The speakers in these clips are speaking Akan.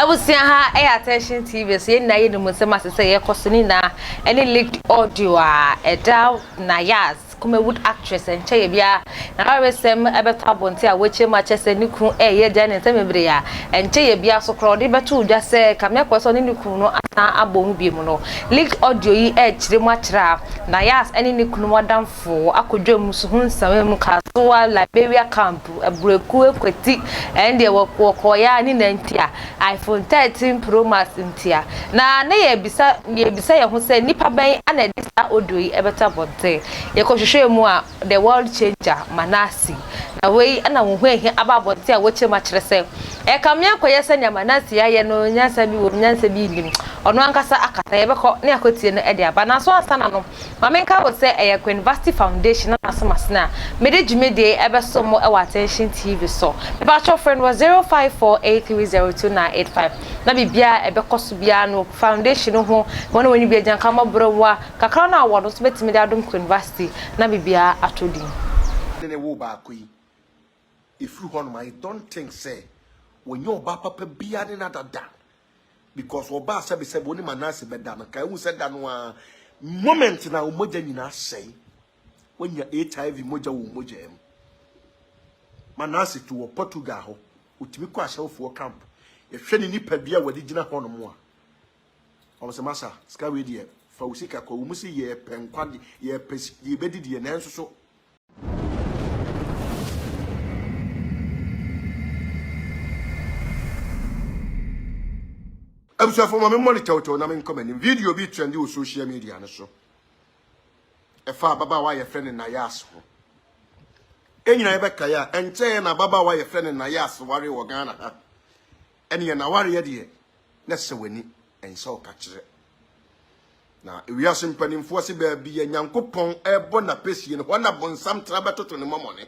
was seeing her attention TV, saying na you must say Cosina, any leaked audio, a Dow Nayas, Kumewood actress and Chayabia, and I was some Abatabontia, which matches a new crew a year done in Semibria, and Chayabia so crowded, but two just say, Kamia was on in the Kuno, a bone beamono, leaked audio, edge the matra, Nayas, any Nikuno done for, I could do Musun, some Casua, Liberia camp, a breakaway critique, and they were Koya in Nentia, iPhone 13 Pro Max intia. Na ye bisa ya say nipa ben ana edisa odoi ebeta bonte. Ye ko hwehwe mu a the world changer Manasseh. Na we ana wo hwe aba bonte a wo chema kire se. E kamia koye se nya Manasseh ya ye no nyansa bi wo nyansa bi nim. Ono ankasa akata ye beko ne akotie no e de aba na so asana no. Ma menka wo se e University Foundation na asomasna. Mede dwumede ebe so mo e wa attention TV so. Me ba cho friend was 0548302985. Na bibia ebe koso bia no foundation ho wono woni bia janka mabrowa kakra na awodo so betimi de adom university na bibia atodin ne wo ba akoi ifru hon I don't think say when you ba papa bia de na dada because oba sabe say woni Manasseh beda no kai hu say da no a moment na umoja nyina sei when ya HIV moja wo moja em Manasseh to Portugal ho utimi kwa shawfo camp ehwe ni nipa bia wadi gina hono mo a o se masa ska we die fa usika ko mu se ye penkwade ye pesi ye bedidi ye nanso so abusa for me monitor to na me comment video bi trend o social media no so e fa baba wa ye friend Nayas ho enyina ye beka ya enche na baba wa ye friend Nayas ware wo Ghana ha ene na ware ye de na se wani ense o ka kire na ewiase mpanimfo se ba bi ye nyankopon ebo na pesie ne hona bonsam tra betoto ne momone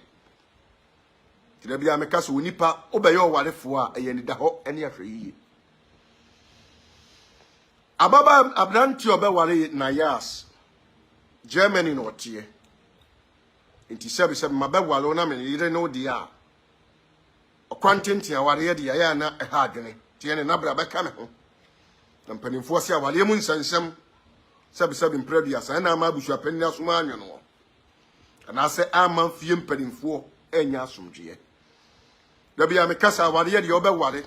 tira bia meka so onipa obeye o warefo a ye ni da ho ene ahwe yiye ababa abranti obeware Nayas Germany no tie enti sebe mabewale na me yire no dia okwantentia ware ye dia ya na ha adwene tie ne nabra beka me ho na mpanimfo se awale mu nsansam sebe mpradu asa na ama abusu apani asoma anwe no ana se ama fie mpanimfo enya asomdwe da bia me kasa awale ye dia obeware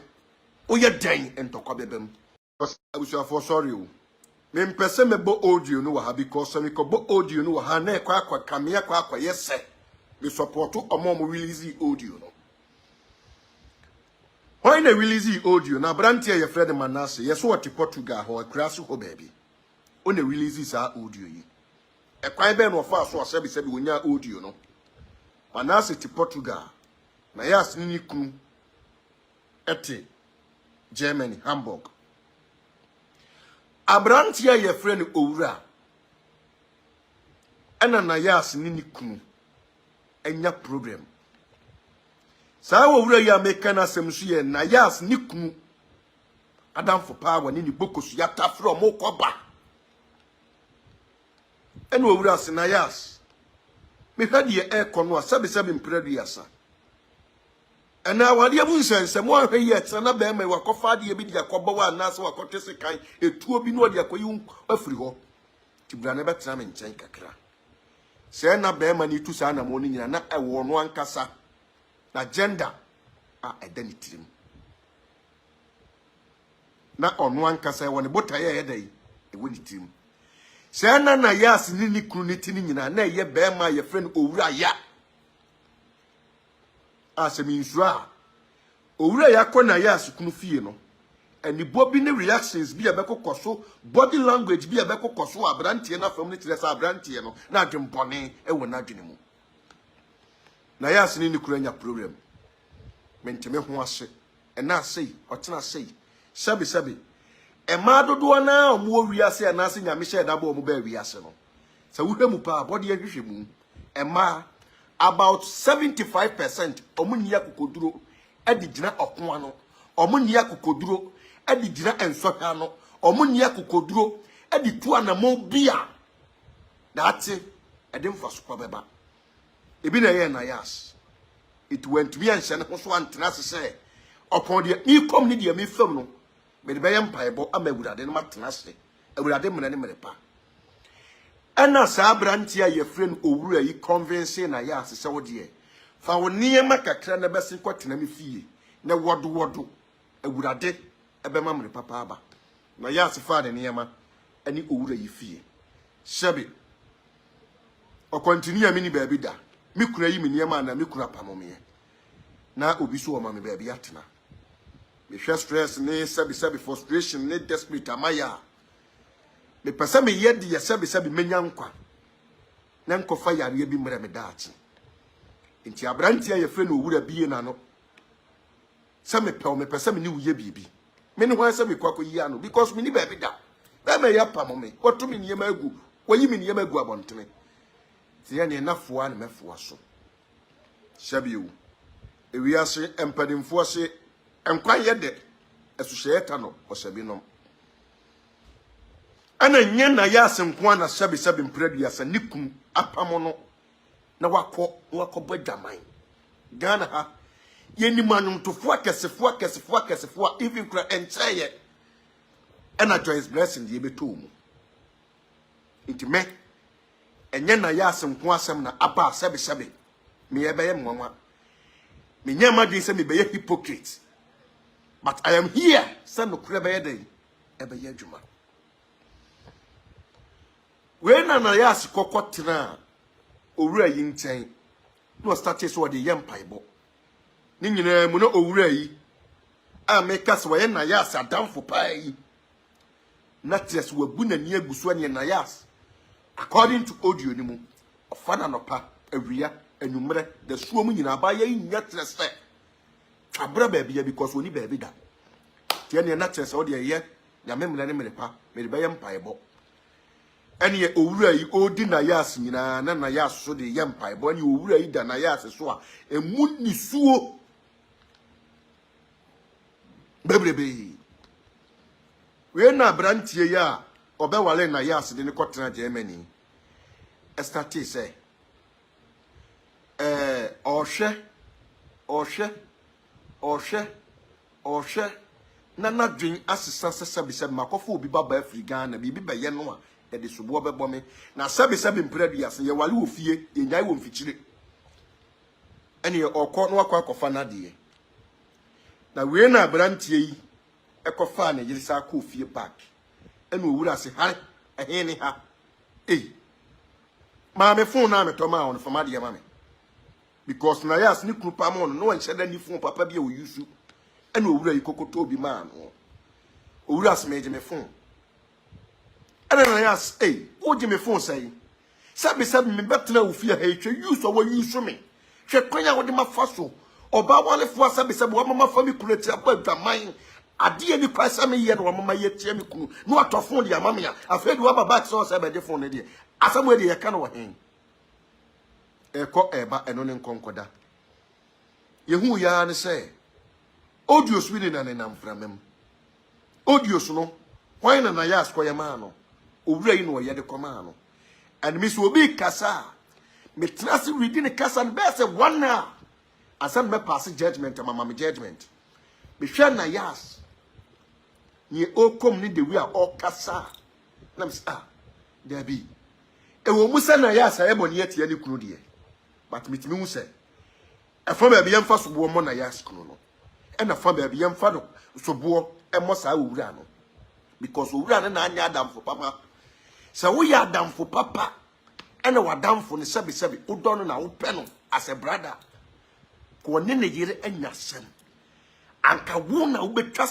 oye den entokwa bebem abusu afo sorry o me mpese mebo audio no wa because me ko bo audio no wa na ekwa akwa kamia kwa akwa yese me support omo release audio no why na release audio na brantie ye Fred Manasseh yeso wati Portugal ho akraso ho baby o na release sa audio yi ekwan be no fa so asabi wonya audio no Manasseh ti Portugal na yas ni kunu ete Germany Hamburg abrantia ye friend Owura ana Nayas ni kunu enya problem sa Owura ya meka na semsu ye Nayas ni kunu adam for power ni bokosu ya ta from okoba eno Owura se Nayas me hadi e kono asabe mpradu yasa ana wade abunsense mo ahwe ye tsana be mai wakofa de bi dia kobo wa anase wakotese kan etuo bi no de akoyi afiri ho tibra na betra me nchen kakra se na be ma ni tu sa na mo ni nyina na ewo no ankasa na gender a identity na ono ankasa e woni botaye ye dai e woni tim se na Nayas ni kunu ni tini nyina na ye be ma ye friend Owura ya aseminsua Owura yakọ Nayas kunu fie no eni bobi ne reactions bi abekokoso body language bi abekokoso abrantie na fam ne kire sa abrantie no na adwempone ewo na adwene mu Nayas ni kuranya problem menteme ho ase ena sei otena sei sabi e ma dodo na omo wiase na ase nyame hye da ba omo ba wiase no sa wuhwemu pa body ahwehwe mu e ma about 75% omunia kokoduro adigina okwa no omunia kokoduro adigina ensohwa no omunia kokoduro aditu anamo bia date edemfa so kwabeba ebi na ye Nayas it went me and sene ho so antena se upon the ni kom ni de me fam no me de beyam paebo ama Ewurade no matena se Ewurade mena ne merepa ana sa abranti a yefre no Owura yi convince na ya asese wo de fa wo niema kakra na bese kwatena me fie na wodo Ewurade ebema merepa pa aba na ya asefa de niema ani Owura yi fie sebe o continue me ni ba bi da me kura yi me niema na me kura pamome na obi so o ma me ba bi atena me hwe stress ne sebe frustration ne desperate amaya me pesa me yedi ya sebe menya nkwa na nkofa yare bi mre me daachi nti abranti ya fre no Owura biye na no se me pe o me pesa me ni uye bibi me ni ho se me kwako yi ano because me ni ba bi da na me ya pamome oto me niyema agu wayi me niyema agu abontene ti ya ne nafoa ne mefoa so sebe wu ewiase empadimfo se enkwan yede esuhye ta no osabi no ana nye na ya asenkwa na sebe mpraduasa nikum apamo no na wakọ badwaman Ghana ha yeni manumtofo akesefo even kura encheye ana Joyce Blessing de beto mu intime enye na ya asenkwa asem na aba sebe me yebeye mwanwa me nyama din se me beye hypocrite but I am here say no kura beye dey ebeye adwuma we na ya asikokọ tena Owura yi nten no start so de yem paibo ni nyina mu na Owura yi a meka se we na ya asadamfo pai na tres wabu na ni aguso ne na ya according to audio ni mu ofana no pa awia anumre da suo mu nyina ba ya nya tres fe twabra ba bia because oni ba bi da tie ne na tres o de ye ya memle ne merepa me de ba yem paibo ene Owura yi odi na yas nyina na yas so de yempa ebo ne Owura yi da na yas so a emu ni suo bebrebe we na brantie ya obewale na yas de ne kotena Germany estati say ohwe na nadwen asesa sese makofo obi baba Afri Ghana bibi beye no a e de subo bebo me na sebe mpraduase ye wale ofie ye nyai wo mfichire ene okọ no akọ akọfa na de na we na brantie yi ekofa na yirisa akọ ofie back ene Owura se ha ehe ne ha ma me phone na me to ma on fama de ma me because na yas ni krupa mo no wan sheda ni phone papa bia o yusu ene Owura yi kokoto obi ma no Owura se me je me phone ene na yas o je me phone say sabe me betena ofia ha twa use o wa yusu me hwe kwanya wo de mafaso oba wale fo sabe wo mama fa mi kureti aba dwaman ade ani kwasa me ye no wo mama ye tie me kunu no atofo de amame ya afedi wo baba so sabe de phone de asamu de ye ka no wo hen eko eba eno ne nkonkoda yehu ya ne say audio swini na ne namframem audio so no why na yas ko ye ma no Owura yi no ye de koma no and me so obi kasa me trust reading the kasa and be say 1 hour asan me pass judgment mama me judgment me hwe na yas ni okom ni de wi a okasa na me there be e wo musa na yas e boni atia ni kunu de but me timi hu say e fa ba bia mfa so bo mo na yas kunu no e na fa ba bia mfa do so bo e mo sa Owura no because Owura na anya adamfo papa so we ya adamfo papa ene wadamfo ne sebe udo no na wo pe no as a brother ko ne yire anya sem anka wo na wo betwa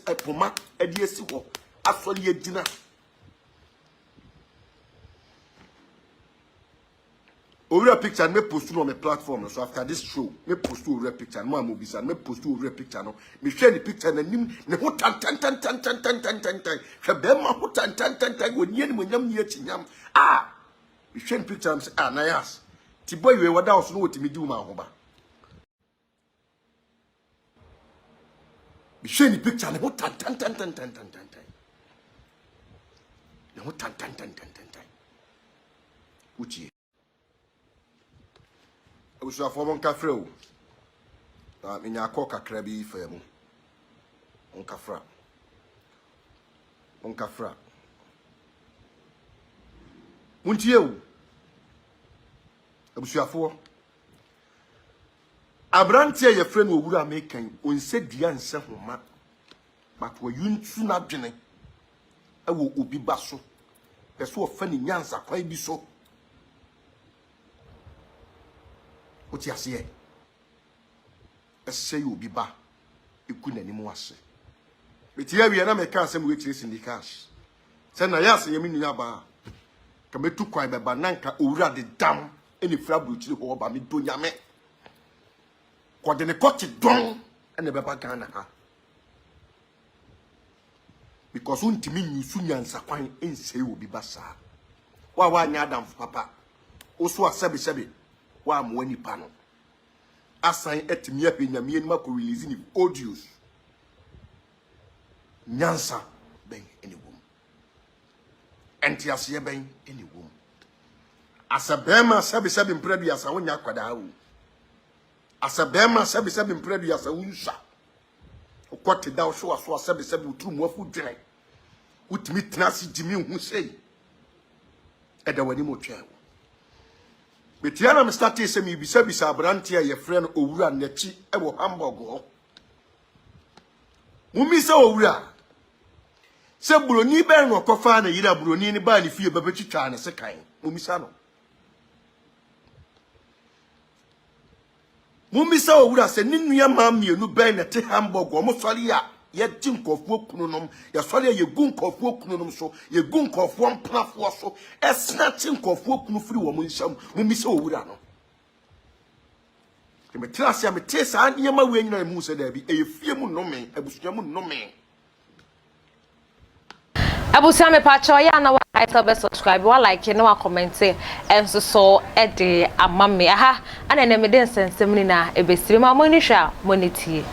epoma ade esi ho asori agina Owura picture me post no on my platform so after this show me post Owura picture no am obisa me post Owura picture no me share the picture na nim ne ho tan hwe be ma ho tan woni ani monyam ni achinyam me share the picture say na yas ti boy we wada oso no wotimi di uma ho ba me share the picture ne ho tan ne ho tan uchi Usu afọmọ nkafra o. Na menya akọ kakra bi fa mu. Nkafra. onkafra muntie o abusuafo abrante ye frɛ no Owura mekan onse dua nse homa but wa yuntu na dwene ewo obi ba so peso ofa ni nyansa kwai bi so oti ase ese obi ba eku nani mu ase betia wi na meka asem we kire syndicash se na ya ase yemi nua ba ka metu kwan beba nanka Owura de dam eni fra bruchiri ho ba me do nyame ko de ne koti don ene beba Ghana ha because untimi nyusu nyansa kwan ensei obi ba sa wa nya adam papa oso asebe wa amwa nipa no asan etimi ape nyame ni mako release ni audios nyansa ben eni wom enti ase ben eni wom asabema sebe mpradu asa wonya kwada wo asabema sebe mpradu asa wunsa okote da so aso sebe uturu afu dwene utimi tenasi jimi hu sei eda wani mo twa wo betiana me start se mi bisa abrante a ye frɛ no Owura nachi e wo Hamburg ho mumisa Owura se buroni ben no kofa na yira buroni ni ba ni fie babetwitwa ne se kan mumisa no mumisa Owura se ninua mamienu ben na te Hamburg o mo sɔre a ye tinkofuo kununom ya sɔre a ye gunkofuo kununom so ye gunkofuo mplafoɔ so esna tinkofuo kunu firi wo mo nhyam mumisa Owura no ke metrase a metesa anyama we nyina mu se da bi eye fie mu nnome abusua mu nnome Abusia me pacho ya na wa title be subscribe wa like na wa comment enso so e de amame aha ana na me den sensem ni na ebesiri ma mo ni hwa mo netie